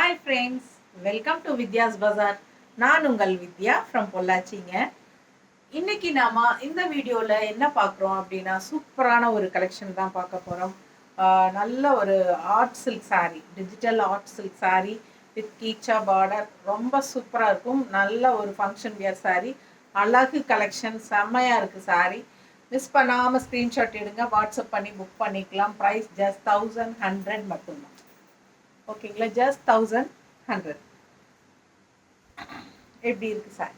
Hi friends, welcome to Vidya's Bazaar. நான் உங்கள் வித்யா from பொள்ளாச்சிங்க. இன்னைக்கு நாம இந்த வீடியோவில் என்ன பார்க்குறோம் அப்படின்னா, சூப்பரான ஒரு கலெக்ஷன் தான் பார்க்க போகிறோம். நல்ல ஒரு art silk sari, digital art silk sari with கீச்சா பார்டர், ரொம்ப சூப்பராக இருக்கும். நல்ல ஒரு ஃபங்க்ஷன் வியர் சாரீ, அழகு கலெக்ஷன், செம்மையாக இருக்குது சாரீ. மிஸ் பண்ணாமல் ஸ்க்ரீன்ஷாட் எடுங்க, வாட்ஸ்அப் பண்ணி புக் பண்ணிக்கலாம். ப்ரைஸ் ஜஸ்ட் 1100 மட்டும்தான். ஓகேங்களா, ஜஸ்ட் 1100. எப்படி இருக்கு சார்?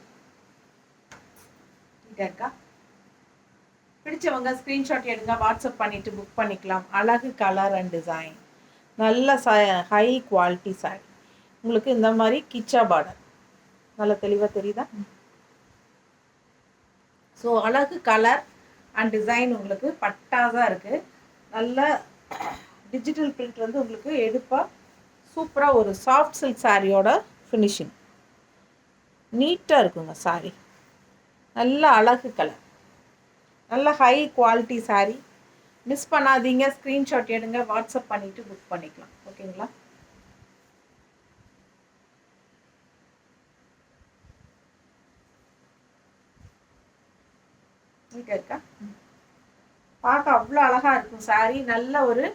இருக்கா? பிடிச்சவங்க ஸ்க்ரீன்ஷாட் எடுங்க, வாட்ஸ்அப் பண்ணிட்டு புக் பண்ணிக்கலாம். அழகு கலர் அண்ட் டிசைன், நல்ல ஹை குவாலிட்டி சாரி. உங்களுக்கு இந்த மாதிரி கிச்சா பார்டர் நல்ல தெளிவாக தெரியுதா? ஸோ அழகு கலர் அண்ட் டிசைன் உங்களுக்கு பட்டாதான் இருக்குது. நல்ல டிஜிட்டல் பிரிண்ட் வந்து உங்களுக்கு எடுப்பாக சூப்பராக ஒரு சாஃப்ட் சில்க் சாரியோட ஃபினிஷிங் நீட்டாக இருக்குங்க சாரி. நல்ல அழகு கலர், நல்ல ஹை குவாலிட்டி சாரி. மிஸ் பண்ணாதீங்க, ஸ்க்ரீன்ஷாட் எடுங்க, வாட்ஸ்அப் பண்ணிவிட்டு புக் பண்ணிக்கலாம். ஓகேங்களா? இங்கே இருக்கா? பார்க்க அவ்வளோ அழகாக இருக்கும் சாரி. நல்ல ஒரு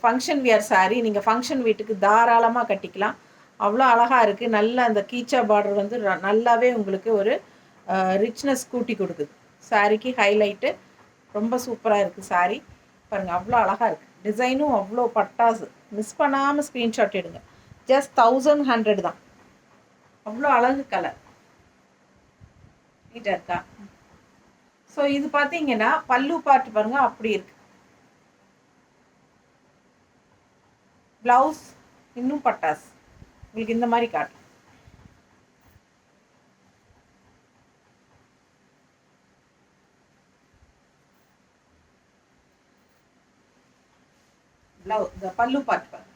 ஃபங்க்ஷன் வியர் சாரி. நீங்கள் ஃபங்க்ஷன் வீட்டுக்கு தாராளமாக கட்டிக்கலாம். அவ்வளோ அழகாக இருக்குது. நல்ல அந்த கீச்சா பார்டர் வந்து நல்லாவே உங்களுக்கு ஒரு ரிச்னஸ் கூட்டி கொடுக்குது சாரிக்கு. ஹைலைட்டு ரொம்ப சூப்பராக இருக்குது சாரி. பாருங்கள், அவ்வளோ அழகாக இருக்குது. டிசைனும் அவ்வளோ பட்டாசு. மிஸ் பண்ணாமல் ஸ்க்ரீன்ஷாட் எடுங்க. ஜஸ்ட் 1100 தான். அவ்வளோ அழகு கலர். நீட்டாக இருக்கா? ஸோ இது பார்த்தீங்கன்னா பல்லு பார்ட் பாருங்கள், அப்படி இருக்கு. ப்ளவுஸ் இன்னும் பட்டாசு உங்களுக்கு இந்த மாதிரி காட்டும். இந்த பல்லு பார்ட் பாருங்க.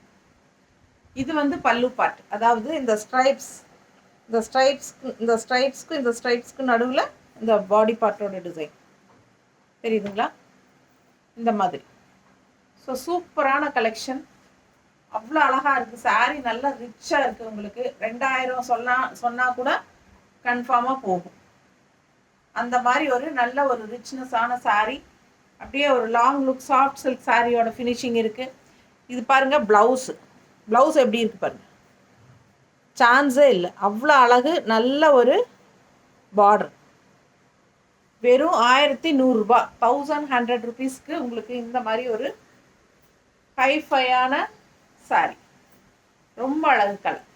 இது வந்து பல்லு பார்ட், அதாவது இந்த ஸ்ட்ரைப்ஸ்க்கு நடுவில் இந்த பாடி பார்ட்டோட டிசைன் தெரியுதுங்களா? இந்த மாதிரி. ஸோ சூப்பரான கலெக்ஷன், அவ்வளோ அழகாக இருக்குது சாரீ. நல்லா ரிச்சாக இருக்குது. உங்களுக்கு 2000 சொன்னால் கூட கன்ஃபார்மாக போகும். அந்த மாதிரி ஒரு நல்ல ஒரு ரிச்னஸான சாரீ. அப்படியே ஒரு லாங் லுக் சாஃப்ட் சில்க் சாரியோட ஃபினிஷிங் இருக்குது. இது பாருங்கள், ப்ளவுஸ் எப்படி இருக்குது பாருங்கள், சான்ஸே இல்லை. அவ்வளோ அழகு. நல்ல ஒரு பார்டர். வெறும் 1100 1100 ருபீஸ்க்கு உங்களுக்கு இந்த மாதிரி ஒரு ஹைஃபையான சாரி. ரொம்ப அழகு கலர்.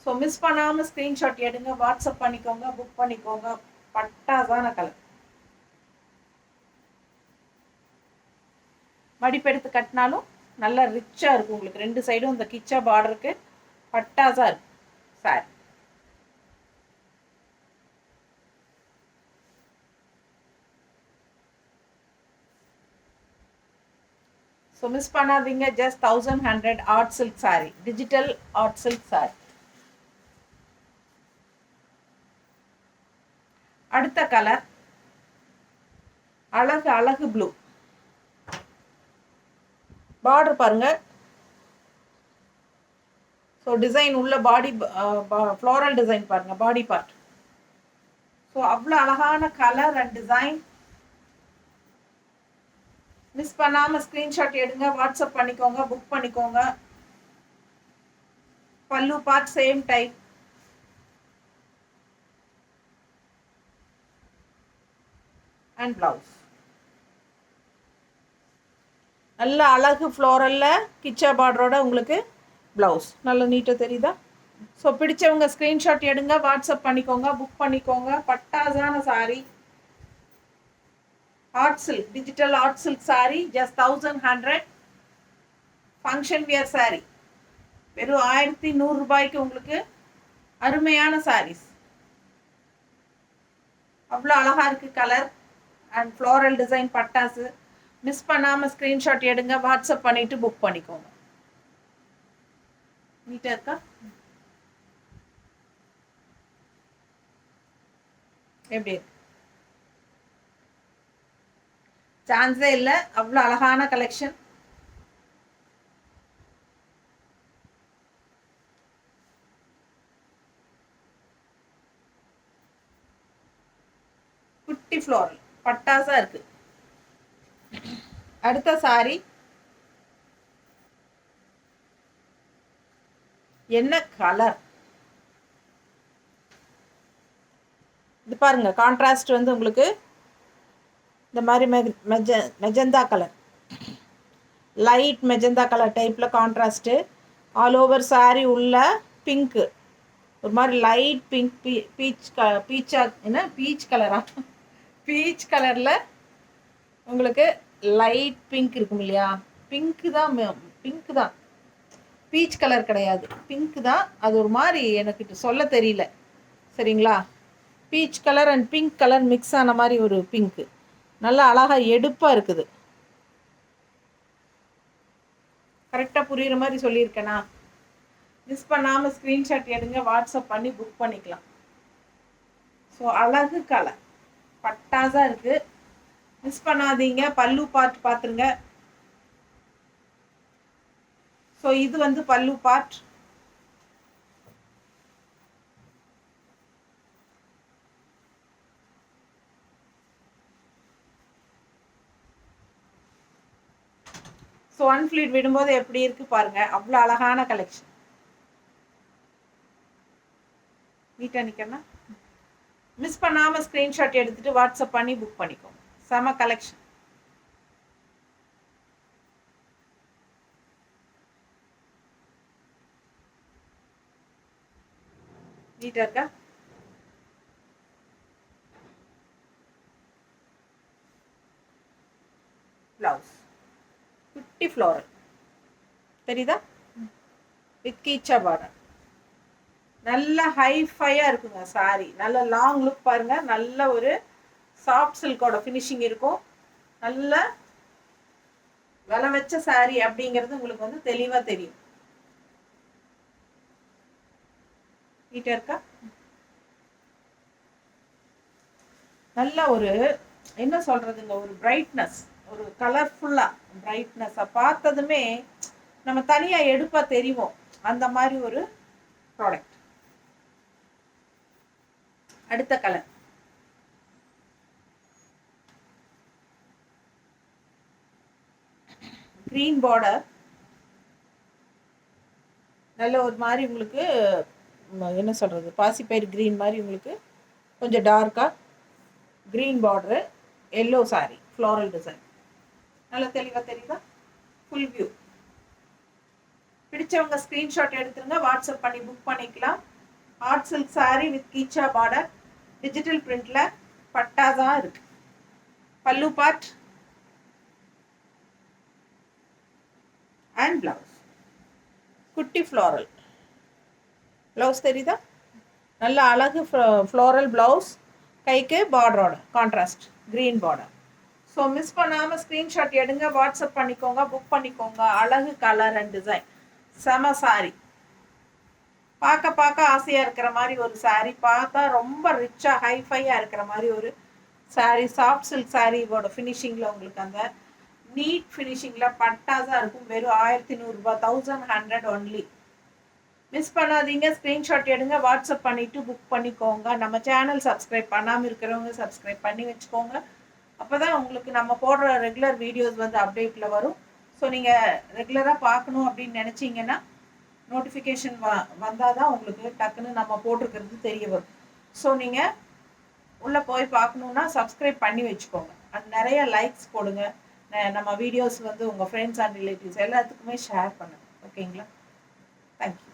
ஸோ மிஸ் பண்ணாமல் ஸ்க்ரீன்ஷாட் எடுங்க, வாட்ஸ்அப் பண்ணிக்கோங்க, புக் பண்ணிக்கோங்க. பட்டாசான கலர். மடிப்பெடுத்து கட்டினாலும் நல்லா ரிச்சாக இருக்கும். உங்களுக்கு ரெண்டு சைடும் இந்த கிச்சா பார்டருக்கு பட்டாசாக இருக்கும் சாரி. ஸோ மிஸ் பண்ணாதீங்க, just 1100 art silk sorry, digital art silk sorry. அடுத்த கலர் அழகு ப்ளூ. பார்டர் பாருங்க. ஸோ டிசைன் உள்ள பாடி ஃப்ளோரல் டிசைன் பாருங்க, பாடி பார்ட். ஸோ அவ்வளோ அழகான கலர் அண்ட் டிசைன். மிஸ் பண்ணாமல் ஸ்க்ரீன்ஷாட் எடுங்க, வாட்ஸ்அப் பண்ணிக்கோங்க, புக் பண்ணிக்கோங்க. பல்லு part same type. And blouse நல்ல அழகு ஃப்ளோரலில் கிச்சா பார்டரோட உங்களுக்கு ப்ளவுஸ் நல்ல நீட்டாக தெரியுதா? ஸோ பிடிச்சவங்க ஸ்க்ரீன்ஷாட் எடுங்க, வாட்ஸ்அப் பண்ணிக்கோங்க, புக் பண்ணிக்கோங்க. பட்டாசான sari, art silk, digital art silk sari, just 1100. Function wear sari, வெறும் 1100 ரூபாய்க்கு உங்களுக்கு அருமையான சாரீஸ். அவ்வளோ அழகாக இருக்குது கலர் அண்ட் ஃப்ளோரல் டிசைன் பட்டாசு. மிஸ் பண்ணாமல் ஸ்க்ரீன்ஷாட் எடுங்க, வாட்ஸ்அப் பண்ணிவிட்டு புக் பண்ணிக்கோங்க. நீட்டாக இருக்கா? எப்படி இருக்கு? சான்ஸே இல்லை. அவ்வளோ அழகான கலெக்ஷன். குட்டி ஃப்ளோரல் பட்டாசா இருக்கு. அடுத்த சாரி என்ன கலர் இது பாருங்க. கான்ட்ராஸ்ட் வந்து உங்களுக்கு இந்த மாதிரி magenta colour, light magenta colour டைப்பில் கான்ட்ராஸ்ட்டு. ஆல் ஓவர் சாரீ உள்ள பிங்க்கு, ஒரு மாதிரி லைட் பிங்க், பீச் கலரா, பீச் கலரில் உங்களுக்கு லைட் பிங்க் இருக்கும் இல்லையா? பிங்க்கு தான், பீச் கலர் கிடையாது, பிங்க்கு தான். அது ஒரு மாதிரி எனக்கு சொல்ல தெரியல, சரிங்களா? Peach colour and pink colour mix ஆன மாதிரி ஒரு பிங்க்கு, நல்லா அழகாக எடுப்பாக இருக்குது. கரெக்டாக புரிகிற மாதிரி சொல்லியிருக்கேனா? மிஸ் பண்ணாமல் ஸ்க்ரீன்ஷாட் எடுங்க, வாட்ஸ்அப் பண்ணி புக் பண்ணிக்கலாம். ஸோ அழகு கலர் பட்டாசாக இருக்குது, மிஸ் பண்ணாதீங்க. பல்லு பார்த்துருங்க. ஸோ இது வந்து பல்லு பார்ட். ஸோ ஒன் ஃப்ளீட் விடும்போது எப்படி இருக்கு பாருங்க, அவ்வளோ அழகான கலெக்ஷன். நீட்டாக நிற்கணும். மிஸ் பண்ணாமல் ஸ்க்ரீன்ஷாட் எடுத்துகிட்டு வாட்ஸ்அப் பண்ணி புக் பண்ணிக்கோங்க. செம கலெக்ஷன். நீட்டாக இருக்கா? ப்ளவுஸ் குட்டி ஃப்ளோரல் தெரியுதா? வித் கீச்சா பார்டர். நல்ல ஹைஃபையாக இருக்குங்க சாரி. நல்ல லாங் லுக் பாருங்க. நல்ல ஒரு சாஃப்ட் சில்கோட ஃபினிஷிங் இருக்கும். நல்ல விலை வச்ச சாரி அப்படிங்கிறது உங்களுக்கு வந்து தெளிவாக தெரியும். நீட்டாக இருக்கா? நல்ல ஒரு என்ன சொல்றதுங்க, ஒரு பிரைட்னஸ், ஒரு கலர்ஃபுல்லாக பிரைட்னஸை பார்த்ததுமே நம்ம தனியாக எடுப்பாக தெரியும், அந்த மாதிரி ஒரு ப்ராடக்ட். அடுத்த கலர் கிரீன் பார்டர். நல்ல ஒரு மாதிரி உங்களுக்கு என்ன சொல்கிறது, பாசிப்பயிர் க்ரீன் மாதிரி உங்களுக்கு கொஞ்சம் டார்க்காக green border, yellow sari, floral design. நல்லா தெளிவாக தெரியுதா? Full view. பிடிச்சவங்க ஸ்க்ரீன்ஷாட் எடுத்துருங்க, வாட்ஸ்அப் பண்ணி புக் பண்ணிக்கலாம். ஆர்ட் சில்க் சாரி வித் கீச்சா பார்டர், டிஜிட்டல் பிரிண்டில் பட்டாசா இருக்கு. பல்லு பார்ட் அண்ட் பிளவுஸ் குட்டி ஃப்ளோரல் ப்ளவுஸ் தெரியுதா? நல்ல அழகு ஃப்ளோரல் ப்ளவுஸ், கைக்கு பார்டரோட contrast green border. So miss பண்ணாமல் ஸ்க்ரீன்ஷாட் எடுங்க, வாட்ஸ்அப் பண்ணிக்கோங்க, புக் பண்ணிக்கோங்க. அழகு கலர் அண்ட் டிசைன், செம சாரி. பார்க்க ஆசையாக இருக்கிற மாதிரி ஒரு சாரி, பார்த்தா ரொம்ப ரிச்சாக ஹைஃபையாக இருக்கிற மாதிரி ஒரு சாரி. சாஃப்ட் சில்க் சாரியோட ஃபினிஷிங்கில் உங்களுக்கு அந்த நீட் ஃபினிஷிங்கில் பட்டாசாக இருக்கும். வெறும் 1100 ரூபாய், 1100 ஒன்லி. மிஸ் பண்ணாதீங்க, ஸ்க்ரீன்ஷாட் எடுங்க, வாட்ஸ்அப் பண்ணிவிட்டு புக் பண்ணிக்கோங்க. நம்ம சேனல் சப்ஸ்கிரைப் பண்ணாமல் இருக்கிறவங்க சப்ஸ்கிரைப் பண்ணி வச்சுக்கோங்க. அப்போ தான் உங்களுக்கு நம்ம போடுற ரெகுலர் வீடியோஸ் வந்து அப்டேட்டில் வரும். ஸோ நீங்கள் ரெகுலராக பார்க்கணும் அப்படின்னு நினச்சிங்கன்னா நோட்டிஃபிகேஷன் வந்தால் தான் உங்களுக்கு டக்குன்னு நம்ம போட்டிருக்கிறது தெரிய வரும். ஸோ நீங்கள் உள்ளே போய் பார்க்கணுன்னா சப்ஸ்கிரைப் பண்ணி வச்சுக்கோங்க. அது நிறைய லைக்ஸ் போடுங்க. நம்ம வீடியோஸ் வந்து உங்கள் ஃப்ரெண்ட்ஸ் அண்ட் ரிலேட்டிவ்ஸ் எல்லாத்துக்குமே ஷேர் பண்ணுங்கள். ஓகேங்களா? தேங்க்யூ.